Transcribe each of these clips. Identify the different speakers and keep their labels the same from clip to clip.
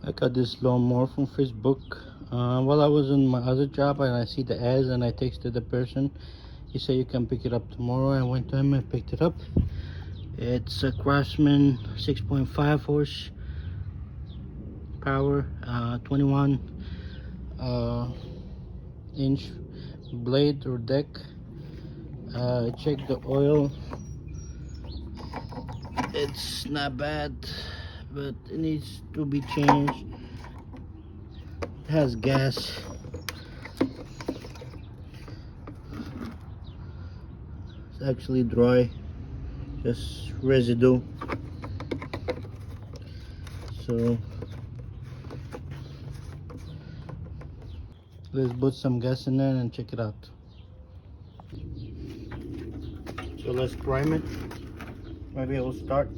Speaker 1: I got this lawnmower from Facebook. While I was on my other job and I see the ads and I texted the person. He said you can pick it up tomorrow. I went to him and picked it up. It's a Craftsman 6.5 horse power, 21 inch blade or deck. Check the oil. It's not bad, but it needs to be changed. It has gas. It's actually dry, just residue. So let's put some gas in there and check it out. So let's prime it. Maybe it will start.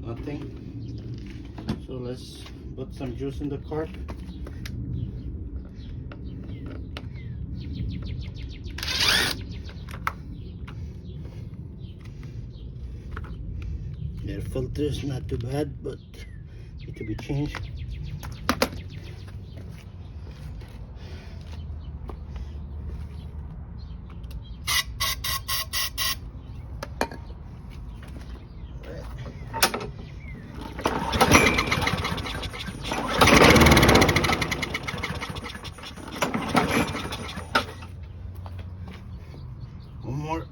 Speaker 1: Okay, nothing. So let's put some juice in the car. Air filter is not too bad, but need to be changed. One more.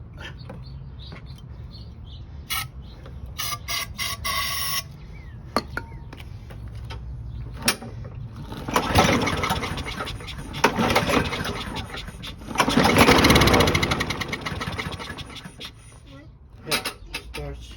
Speaker 1: Starts.